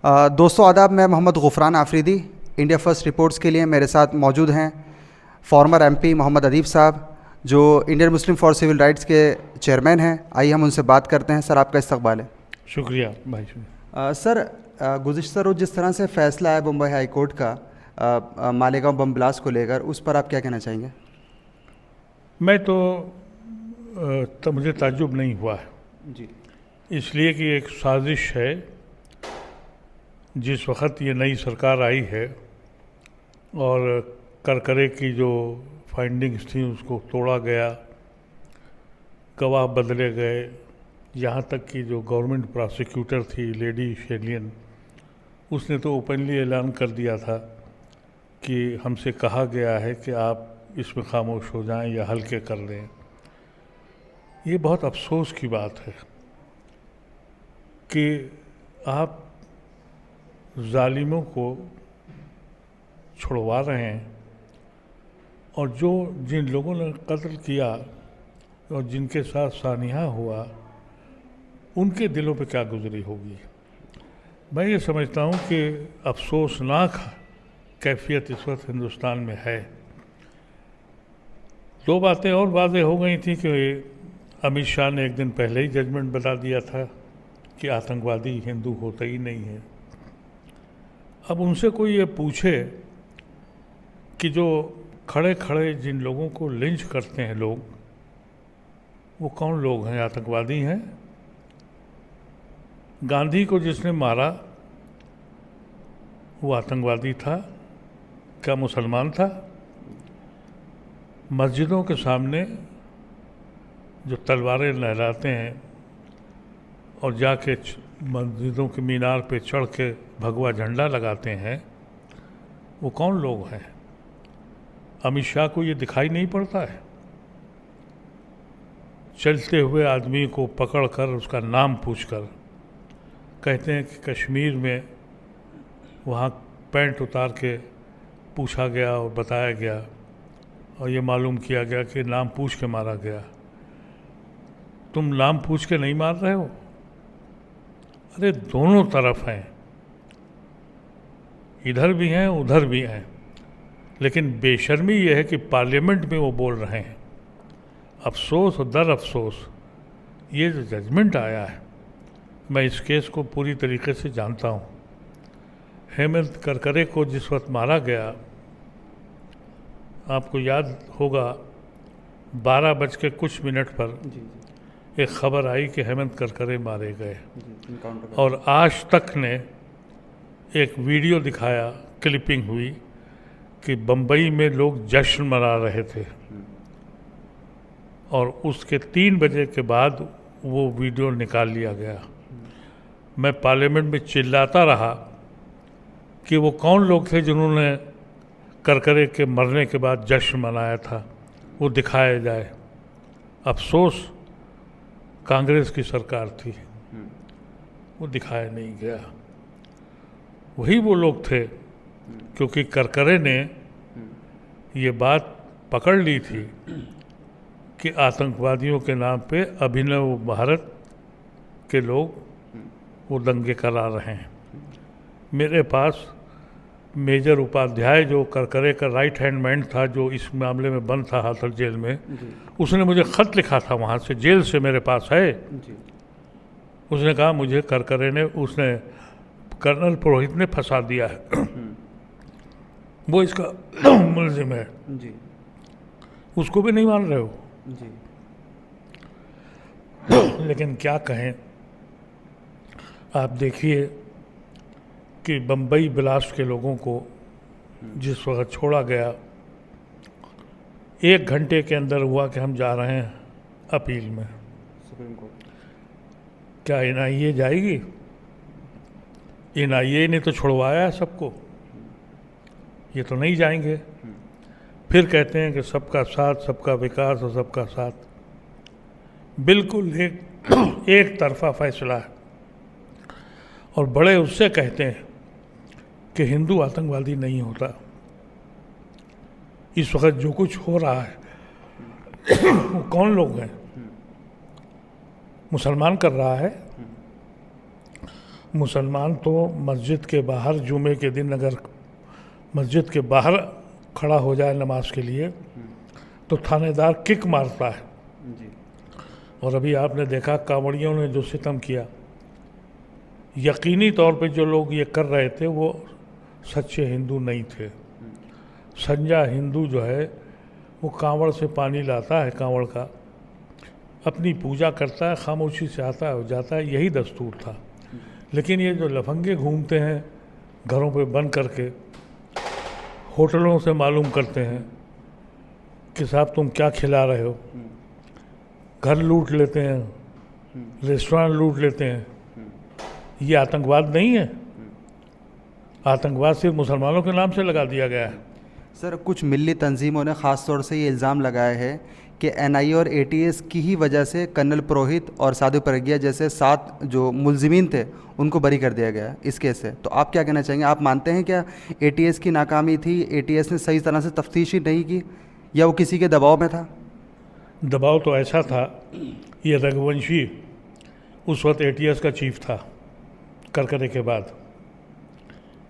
दोस्तों आदाब, मैं Mohammad Gufran Afridi. India first reports के लिए मेरे साथ मौजूद हैं फॉर्मर एमपी मोहम्मद अदीब साहब, जो Indian Muslim for civil rights के चेयरमैन हैं। आइए हम उनसे बात करते हैं। सर, आपका इस्तकबाल है। शुक्रिया भाई। सर, गुज़िश्ता रोज़ जिस तरह से फ़ैसला है बम्बई हाई कोर्ट का मालेगांव बम ब्लास्ट को लेकर, उस पर आप क्या कहना चाहेंगे? मैं तो मुझे ताज्जुब नहीं हुआ है जी। इसलिए कि एक साजिश है। जिस वक्त ये नई सरकार आई है और करकरे की जो फाइंडिंग्स थी उसको तोड़ा गया, गवाह बदले गए, यहाँ तक कि जो गवर्नमेंट प्रोसिक्यूटर थी लेडी शेलियन, उसने तो ओपनली ऐलान कर दिया था कि हमसे कहा गया है कि आप इसमें खामोश हो जाएं या हल्के कर लें। ये बहुत अफसोस की बात है कि आप जालिमों को छुड़वा रहे हैं और जिन लोगों ने कत्ल किया और जिनके साथ सानिया हुआ, उनके दिलों पे क्या गुजरी होगी। मैं ये समझता हूँ कि अफसोसनाक कैफियत इस वक्त हिंदुस्तान में है। दो बातें और वाज़ेह हो गई थी कि अमित शाह ने एक दिन पहले ही जजमेंट बता दिया था कि आतंकवादी हिंदू होता ही नहीं है। अब उनसे कोई ये पूछे कि जो खड़े खड़े जिन लोगों को लिंच करते हैं लोग, वो कौन लोग हैं? आतंकवादी हैं? गांधी को जिसने मारा वो आतंकवादी था? क्या मुसलमान था? मस्जिदों के सामने जो तलवारें लहराते हैं और जाके मस्जिदों के मीनार पे चढ़ के भगवा झंडा लगाते हैं, वो कौन लोग हैं? अमित शाह को ये दिखाई नहीं पड़ता है? चलते हुए आदमी को पकड़कर उसका नाम पूछकर कहते हैं कि कश्मीर में वहाँ पैंट उतार के पूछा गया और बताया गया और ये मालूम किया गया कि नाम पूछ के मारा गया। तुम नाम पूछ के नहीं मार रहे हो? अरे दोनों तरफ हैं, इधर भी हैं उधर भी हैं। लेकिन बेशर्मी यह है कि पार्लियामेंट में वो बोल रहे हैं। अफसोस और दर अफसोस ये जो जजमेंट आया है, मैं इस केस को पूरी तरीके से जानता हूँ। हेमंत करकरे को जिस वक्त मारा गया, आपको याद होगा 12 बज के कुछ मिनट पर एक ख़बर आई कि हेमंत करकरे मारे गए और आज तक ने एक वीडियो दिखाया, क्लिपिंग हुई कि बम्बई में लोग जश्न मना रहे थे और उसके 3 बजे के बाद वो वीडियो निकाल लिया गया। मैं पार्लियामेंट में चिल्लाता रहा कि वो कौन लोग थे जिन्होंने करकरे के मरने के बाद जश्न मनाया था, वो दिखाया जाए। अफसोस कांग्रेस की सरकार थी, वो दिखाया नहीं गया। वही वो लोग थे, क्योंकि करकरे ने ये बात पकड़ ली थी कि आतंकवादियों के नाम पे अभिनव भारत के लोग वो दंगे करा रहे हैं। मेरे पास मेजर उपाध्याय, जो करकरे का राइट हैंड मैन था, जो इस मामले में बंद था हाथर जेल में, उसने मुझे ख़त लिखा था वहाँ से, जेल से मेरे पास है। उसने कहा मुझे करकरे ने, उसने कर्नल पुरोहित ने फंसा दिया है, वो इसका मुलजिम है। उसको भी नहीं मान रहे हो? लेकिन क्या कहें, आप देखिए कि बम्बई ब्लास्ट के लोगों को जिस वक्त छोड़ा गया, 1 घंटे के अंदर हुआ कि हम जा रहे हैं अपील में सुप्रीम कोर्ट। क्या NIA जाएगी? NIA ने तो छुड़वाया सबको, ये तो नहीं जाएंगे। फिर कहते हैं कि सबका साथ, सबका विकास और सबका साथ। बिल्कुल एक तरफा फैसला है। और बड़े उससे कहते हैं कि हिंदू आतंकवादी नहीं होता। इस वक्त जो कुछ हो रहा है वो कौन लोग हैं? मुसलमान कर रहा है, मुसलमान तो मस्जिद के बाहर जुमे के दिन अगर मस्जिद के बाहर खड़ा हो जाए नमाज के लिए तो थानेदार किक मारता है। जी। और अभी आपने देखा कांवड़ियों ने जो सितम किया, यकीनी तौर पे जो लोग ये कर रहे थे वो सच्चे हिंदू नहीं थे। संजा हिंदू जो है वो कांवड़ से पानी लाता है, कांवड़ का अपनी पूजा करता है, खामोशी से आता है और जाता है, यही दस्तूर था। लेकिन ये जो लफंगे घूमते हैं घरों पे बंद करके, होटलों से मालूम करते हैं कि साहब तुम क्या खिला रहे हो, घर लूट लेते हैं, रेस्टोरेंट लूट लेते हैं, ये आतंकवाद नहीं है? आतंकवाद सिर्फ मुसलमानों के नाम से लगा दिया गया है। सर, कुछ मिली तंजीमों ने ख़ास तौर से ये इल्ज़ाम लगाया है कि एनआईए और एटीएस की ही वजह से कर्नल पुरोहित और साधु प्रज्ञा जैसे 7 जो मुलजिमीन थे उनको बरी कर दिया गया इस केस से। तो आप क्या कहना चाहेंगे? आप मानते हैं क्या एटीएस की नाकामी थी, एटीएस ने सही तरह से तफ्तीश ही नहीं की, या वो किसी के दबाव में था? दबाव तो ऐसा था, ये रघुवंशी उस वक्त एटीएस का चीफ था करकरे के बाद।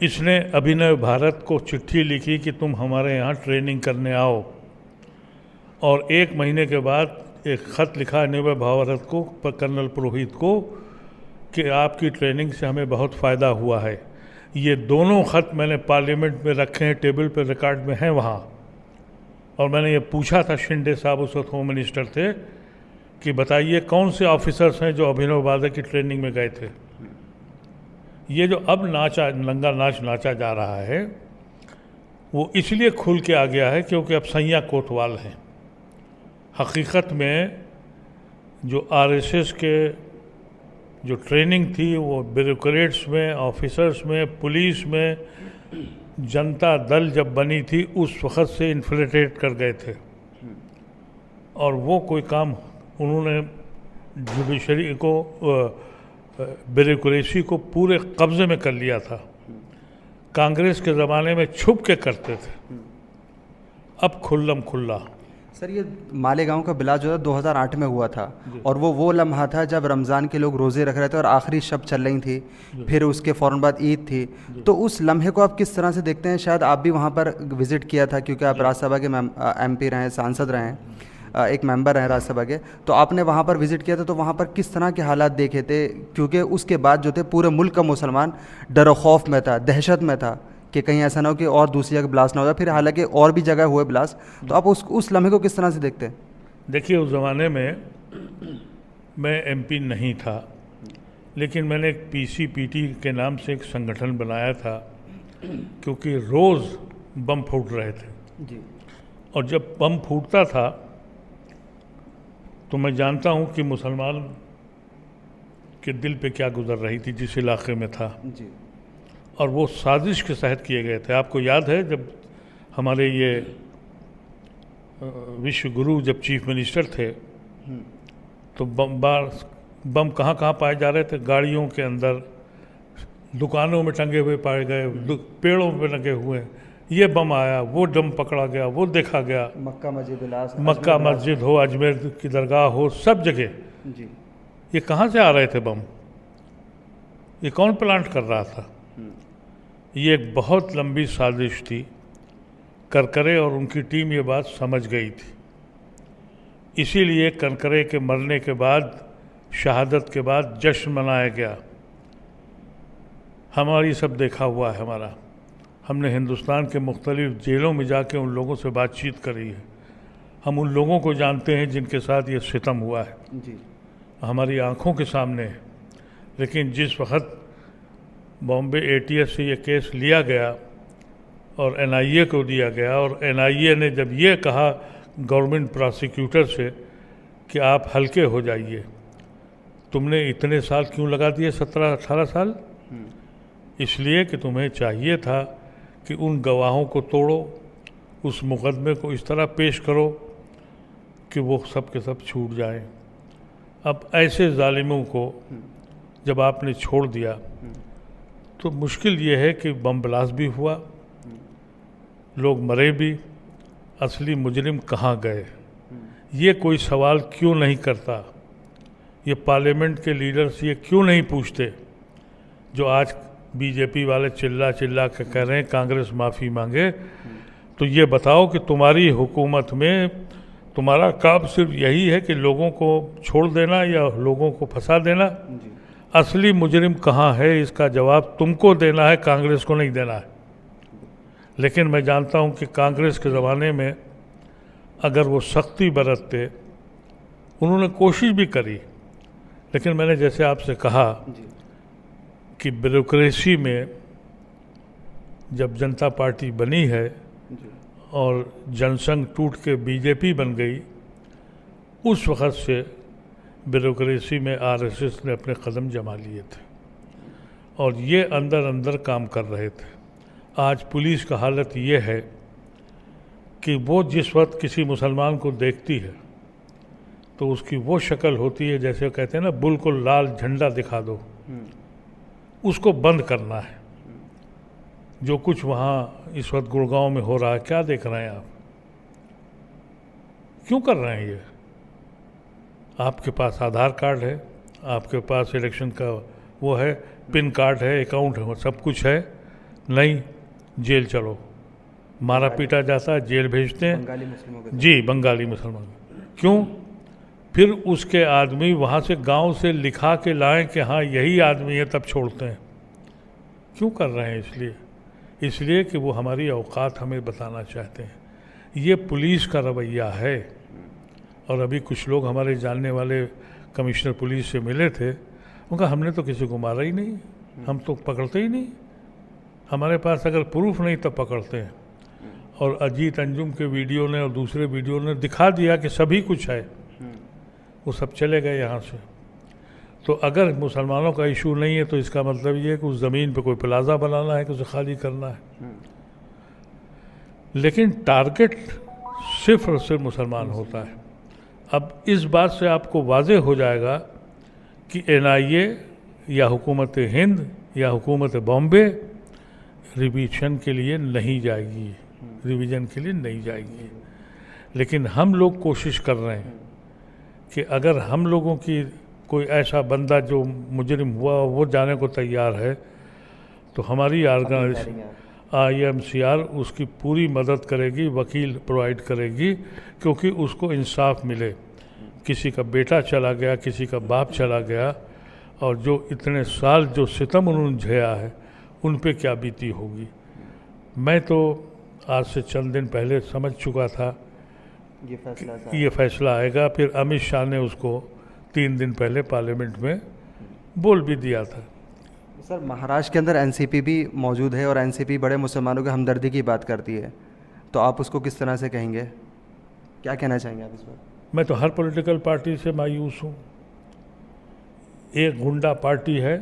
इसने अभिनव भारत को चिट्ठी लिखी कि तुम हमारे यहाँ ट्रेनिंग करने आओ, और 1 महीने के बाद एक ख़त लिखा अभिनव भारत को, कर्नल पुरोहित को, कि आपकी ट्रेनिंग से हमें बहुत फ़ायदा हुआ है। ये दोनों ख़त मैंने पार्लियामेंट में रखे हैं, टेबल पर रिकॉर्ड में हैं वहाँ। और मैंने ये पूछा था, शिंदे साहब उस वक्त होम मिनिस्टर थे, कि बताइए कौन से ऑफिसर्स हैं जो अभिनव भारत की ट्रेनिंग में गए थे। ये जो अब नंगा नाच नाचा जा रहा है वो इसलिए खुल के आ गया है क्योंकि अब सैया कोतवाल हैं। हकीकत में जो आरएसएस के जो ट्रेनिंग थी वो ब्यूरोक्रेट्स में, ऑफिसर्स में, पुलिस में, जनता दल जब बनी थी उस वक़्त से इन्फ्लेटेड कर गए थे, और वो कोई काम उन्होंने जुडिशरी को, ब्यूरोक्रेसी को पूरे कब्जे में कर लिया था। कांग्रेस के ज़माने में छुप के करते थे, अब खुल्लम खुल्ला। सर, ये मालेगांव का बिला जो है 2008 में हुआ था, और वो लम्हा था जब रमज़ान के लोग रोज़े रख रहे थे और आखिरी शब चल रही थी, फिर उसके फ़ौरन बाद ईद थी। तो उस लम्हे को आप किस तरह से देखते हैं? शायद आप भी वहाँ पर विज़िट किया था क्योंकि आप राज्यसभा के MP रहे हैं, सांसद रहे हैं, एक मेंबर हैं राज्यसभा के, तो आपने वहाँ पर विज़िट किया था। तो वहाँ पर किस तरह के हालात देखे थे? क्योंकि उसके बाद जो थे पूरे मुल्क का मुसलमान डर खौफ में था, दहशत में था कि कहीं ऐसा ना हो कि और दूसरी जगह ब्लास्ट ना हो जाए। फिर हालांकि और भी जगह हुए ब्लास्ट, तो आप उस लम्हे को किस तरह से देखते हैं? देखिए, उस ज़माने में मैं MP नहीं था, लेकिन मैंने एक PCPT के नाम से एक संगठन बनाया था, क्योंकि रोज़ बम फूट रहे थे जी। और जब बम फूटता था तो मैं जानता हूँ कि मुसलमान के दिल पे क्या गुजर रही थी जिस इलाके में था जी। और वो साजिश के तहत किए गए थे। आपको याद है जब हमारे ये विश्व गुरु जब चीफ मिनिस्टर थे तो बम कहाँ कहाँ पाए जा रहे थे? गाड़ियों के अंदर, दुकानों में टंगे हुए पाए गए, पेड़ों पे लगे हुए। ये बम आया, वो डम पकड़ा गया, वो देखा गया। मक्का मस्जिद हो, अजमेर की दरगाह हो, सब जगह जी। ये कहाँ से आ रहे थे बम? ये कौन प्लांट कर रहा था? ये एक बहुत लंबी साजिश थी। करकरे और उनकी टीम ये बात समझ गई थी, इसीलिए करकरे के मरने के बाद, शहादत के बाद जश्न मनाया गया। हमारी सब देखा हुआ है हमारा। हमने हिंदुस्तान के मुख्तलिफ जेलों में जाके उन लोगों से बातचीत करी है। हम उन लोगों को जानते हैं जिनके साथ ये सितम हुआ है जी। हमारी आंखों के सामने है। लेकिन जिस वक्त बॉम्बे ATS से ये केस लिया गया और NIA को दिया गया, और NIA ने जब ये कहा गवर्नमेंट प्रोसिक्यूटर से कि आप हल्के हो जाइए, तुमने इतने साल क्यों लगा दिए, 17-18 साल? इसलिए कि तुम्हें चाहिए था कि उन गवाहों को तोड़ो, उस मुकदमे को इस तरह पेश करो कि वो सब के सब छूट जाएं। अब ऐसे जालिमों को जब आपने छोड़ दिया तो मुश्किल ये है कि बम ब्लास्ट भी हुआ, लोग मरे भी, असली मुजरिम कहाँ गए? ये कोई सवाल क्यों नहीं करता? ये पार्लियामेंट के लीडर्स ये क्यों नहीं पूछते जो आज बीजेपी वाले चिल्ला चिल्ला के कह रहे हैं कांग्रेस माफ़ी मांगे, तो ये बताओ कि तुम्हारी हुकूमत में तुम्हारा काम सिर्फ यही है कि लोगों को छोड़ देना या लोगों को फंसा देना? असली मुजरिम कहाँ है, इसका जवाब तुमको देना है, कांग्रेस को नहीं देना है। लेकिन मैं जानता हूँ कि कांग्रेस के ज़माने में अगर वो सख्ती बरतते, उन्होंने कोशिश भी करी, लेकिन मैंने जैसे आपसे कहा कि ब्यूरोक्रेसी में जब जनता पार्टी बनी है और जनसंघ टूट के बीजेपी बन गई, उस वक़्त से ब्यूरोक्रेसी में आरएसएस ने अपने कदम जमा लिए थे और ये अंदर अंदर काम कर रहे थे। आज पुलिस का हालत ये है कि वो जिस वक्त किसी मुसलमान को देखती है तो उसकी वो शक्ल होती है, जैसे कहते हैं ना, बुल को लाल झंडा दिखा दो, उसको बंद करना है। जो कुछ वहाँ इस वक्त गुड़गांव में हो रहा है, क्या देख रहे हैं आप? क्यों कर रहे हैं ये? आपके पास आधार कार्ड है, आपके पास इलेक्शन का वो है, पिन कार्ड है, अकाउंट है, सब कुछ है, नहीं जेल चलो। मारा पीटा जाता है, जेल भेजते हैं। बंगाली मुस्लिमों के जी, बंगाली मुसलमान। क्यों? फिर उसके आदमी वहाँ से गांव से लिखा के लाएं कि हाँ यही आदमी है, तब छोड़ते हैं। क्यों कर रहे हैं? इसलिए कि वो हमारी औकात हमें बताना चाहते हैं। ये पुलिस का रवैया है। और अभी कुछ लोग हमारे जानने वाले कमिश्नर पुलिस से मिले थे, उनका हमने तो किसी को मारा ही नहीं, हम तो पकड़ते ही नहीं, हमारे पास अगर प्रूफ नहीं तब पकड़ते हैं। और अजीत अंजुम के वीडियो ने और दूसरे वीडियो ने दिखा दिया कि सभी कुछ है, वो सब चले गए यहाँ से। तो अगर मुसलमानों का इशू नहीं है तो इसका मतलब ये है कि उस ज़मीन पे कोई प्लाजा बनाना है कि उसे खाली करना है। लेकिन टारगेट सिर्फ और सिर्फ मुसलमान होता है। अब इस बात से आपको वाज़ेह हो जाएगा कि एनआईए या हुकूमत हिंद या हुकूमत बॉम्बे रिवीजन के लिए नहीं जाएगी, रिवीजन के लिए नहीं जाएगी। लेकिन हम लोग कोशिश कर रहे हैं कि अगर हम लोगों की कोई ऐसा बंदा जो मुजरिम हुआ वो जाने को तैयार है तो हमारी ऑर्गेनाइजेशन IMCR उसकी पूरी मदद करेगी, वकील प्रोवाइड करेगी, क्योंकि उसको इंसाफ मिले। किसी का बेटा चला गया, किसी का बाप चला गया, और जो इतने साल जो सितम उन्होंने झेला है उन पे क्या बीती होगी। मैं तो आज से चंद दिन पहले समझ चुका था ये फैसला आएगा। फिर अमित शाह ने उसको 3 दिन पहले पार्लियामेंट में बोल भी दिया था। सर, महाराष्ट्र के अंदर एनसीपी भी मौजूद है और एनसीपी बड़े मुसलमानों की हमदर्दी की बात करती है, तो आप उसको किस तरह से कहेंगे, क्या कहना चाहेंगे आप इस पर? मैं तो हर पॉलिटिकल पार्टी से मायूस हूँ। एक गुंडा पार्टी है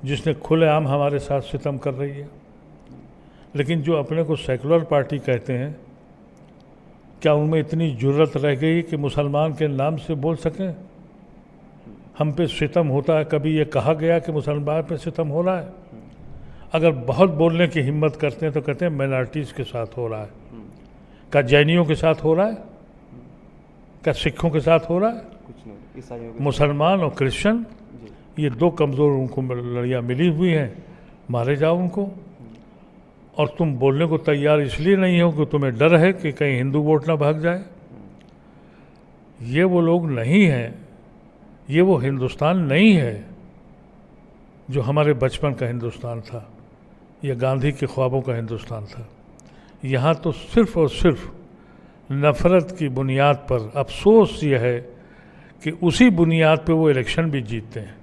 जिसने खुलेआम हमारे साथ सितम कर रही है, लेकिन जो अपने को सेकुलर पार्टी कहते हैं, क्या उनमें इतनी जुर्रत रह गई कि मुसलमान के नाम से बोल सकें हम पे सितम होता है? कभी ये कहा गया कि मुसलमान पे सितम हो रहा है? अगर बहुत बोलने की हिम्मत करते हैं तो कहते हैं माइनॉरिटीज़ के साथ हो रहा है। क्या जैनियों के साथ हो रहा है? क्या सिखों के साथ हो रहा है? कुछ नहीं, ईसाइयों के मुसलमान और क्रिश्चियन, ये 2 कमज़ोर उनको लड़ियाँ मिली हुई हैं, मारे जाओ उनको। और तुम बोलने को तैयार इसलिए नहीं हो कि तुम्हें डर है कि कहीं हिंदू वोट ना भाग जाए। ये वो लोग नहीं हैं, ये वो हिंदुस्तान नहीं है जो हमारे बचपन का हिंदुस्तान था, या गांधी के ख्वाबों का हिंदुस्तान था। यहाँ तो सिर्फ़ और सिर्फ नफ़रत की बुनियाद पर, अफसोस ये है कि उसी बुनियाद पे वो इलेक्शन भी जीतते हैं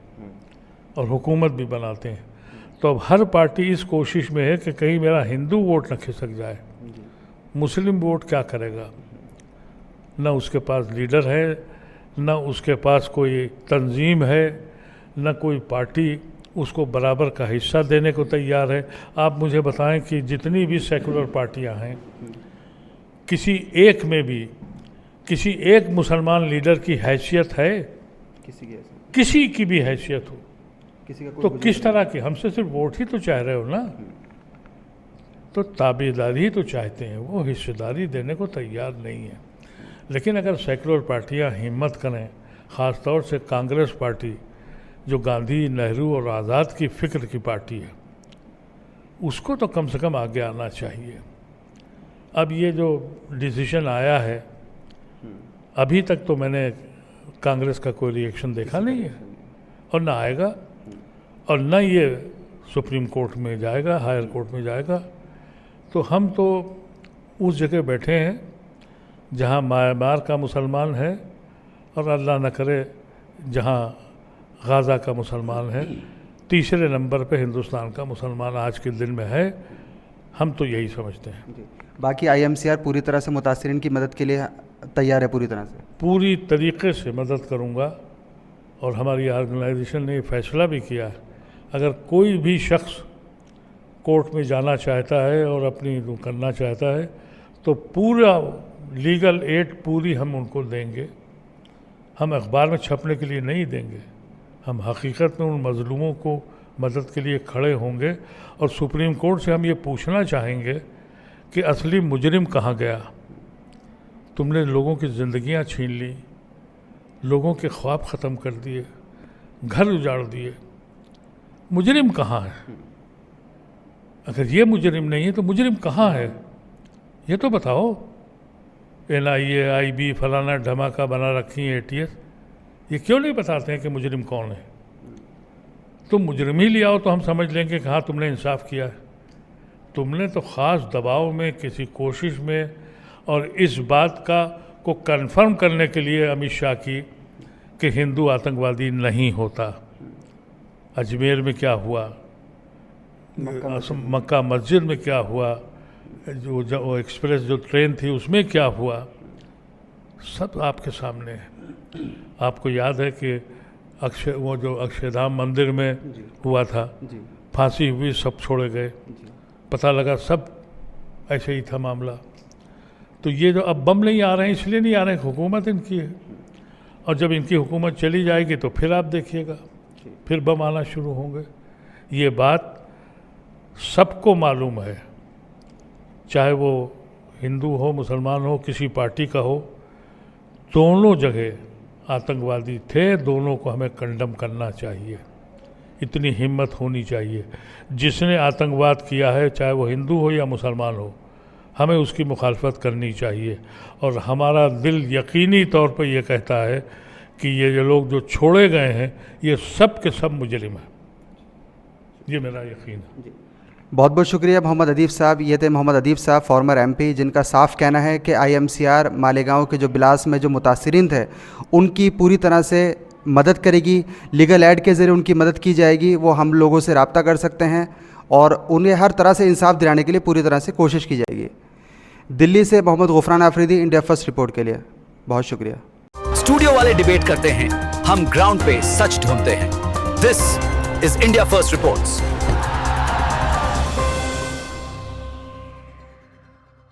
और हुकूमत भी बनाते हैं। तो अब हर पार्टी इस कोशिश में है कि कहीं मेरा हिंदू वोट न खिसक जाए। मुस्लिम वोट क्या करेगा? न उसके पास लीडर है, न उसके पास कोई तंजीम है, न कोई पार्टी उसको बराबर का हिस्सा देने को तैयार है। आप मुझे बताएं कि जितनी भी सेकुलर पार्टियां हैं, किसी एक में भी किसी एक मुसलमान लीडर की हैसियत है? किसी की भी हैसियत हो तो किस तरह की? हमसे सिर्फ वोट ही तो चाह रहे हो ना, तो ताबेदारी ही तो चाहते हैं, वो हिस्सेदारी देने को तैयार नहीं है। लेकिन अगर सेकुलर पार्टियां हिम्मत करें, ख़ास तौर से कांग्रेस पार्टी जो गांधी, नेहरू और आज़ाद की फ़िक्र की पार्टी है, उसको तो कम से कम आगे आना चाहिए। अब ये जो डिसीजन आया है, अभी तक तो मैंने कांग्रेस का कोई रिएक्शन देखा नहीं है और ना आएगा, और ना ये सुप्रीम कोर्ट में जाएगा, हायर कोर्ट में जाएगा। तो हम तो उस जगह बैठे हैं जहाँ म्यांमार का मुसलमान है और अल्लाह न करे जहाँ गाज़ा का मुसलमान है, तीसरे नंबर पे हिंदुस्तान का मुसलमान आज के दिन में है। हम तो यही समझते हैं। बाकी IMCR पूरी तरह से मुतासिरीन की मदद के लिए तैयार है, पूरी तरह से पूरी तरीके से मदद करूंगा, और हमारी ऑर्गेनाइजेशन ने फैसला भी किया है, अगर कोई भी शख्स कोर्ट में जाना चाहता है और अपनी करना चाहता है तो पूरा लीगल एड पूरी हम उनको देंगे। हम अखबार में छपने के लिए नहीं देंगे, हम हकीकत में उन मज़लूमों को मदद के लिए खड़े होंगे। और सुप्रीम कोर्ट से हम ये पूछना चाहेंगे कि असली मुजरिम कहाँ गया? तुमने लोगों की ज़िंदगियाँ छीन ली, लोगों के ख्वाब ख़त्म कर दिए, घर उजाड़ दिए, मुजरिम कहाँ है? अगर ये मुजरिम नहीं है तो मुजरिम कहाँ है ये तो बताओ। NIA, IB फलाना धमाका बना रखी है, ATS, ये क्यों नहीं बताते हैं कि मुजरिम कौन है? तुम मुजरिम ही ले आओ तो हम समझ लेंगे कि हाँ तुमने इंसाफ किया है। तुमने तो ख़ास दबाव में, किसी कोशिश में, और इस बात का को कंफर्म करने के लिए अमित शाह की कि हिंदू आतंकवादी नहीं होता। अजमेर में क्या हुआ, मक्का मस्जिद में क्या हुआ, जो एक्सप्रेस जो ट्रेन थी उसमें क्या हुआ, सब आपके सामने है। आपको याद है कि वो जो अक्षरधाम मंदिर में हुआ था, फांसी हुई, सब छोड़े गए, पता लगा सब ऐसे ही था मामला। तो ये जो अब बम नहीं आ रहे हैं इसलिए नहीं आ रहे हैं, हुकूमत इनकी है, और जब इनकी हुकूमत चली जाएगी तो फिर आप देखिएगा फिर बम आना शुरू होंगे। ये बात सबको मालूम है, चाहे वो हिंदू हो, मुसलमान हो, किसी पार्टी का हो, दोनों जगह आतंकवादी थे, दोनों को हमें कंडम करना चाहिए। इतनी हिम्मत होनी चाहिए। जिसने आतंकवाद किया है, चाहे वो हिंदू हो या मुसलमान हो, हमें उसकी मुखालफत करनी चाहिए। और हमारा दिल यकीनी तौर पर यह कहता है कि ये लोग जो छोड़े गए हैं ये सब के सब मुजरिम हैं, ये मेरा यकीन है। बहुत बहुत शुक्रिया मोहम्मद अदीब साहब। ये थे मोहम्मद अदीब साहब, फॉर्मर MP, जिनका साफ कहना है कि IMCR मालेगांव के जो बिलास में जो मुतासिरीन थे उनकी पूरी तरह से मदद करेगी, लीगल एड के ज़रिए उनकी मदद की जाएगी। वो हम लोगों से रब्ता कर सकते हैं और उन्हें हर तरह से इंसाफ दिलाने के लिए पूरी तरह से कोशिश की जाएगी। दिल्ली से Mohammad Gufran Afridi, India first report के लिए बहुत शुक्रिया। स्टूडियो वाले डिबेट करते हैं, हम ग्राउंड पे सच ढूंढते हैं। This is India first reports.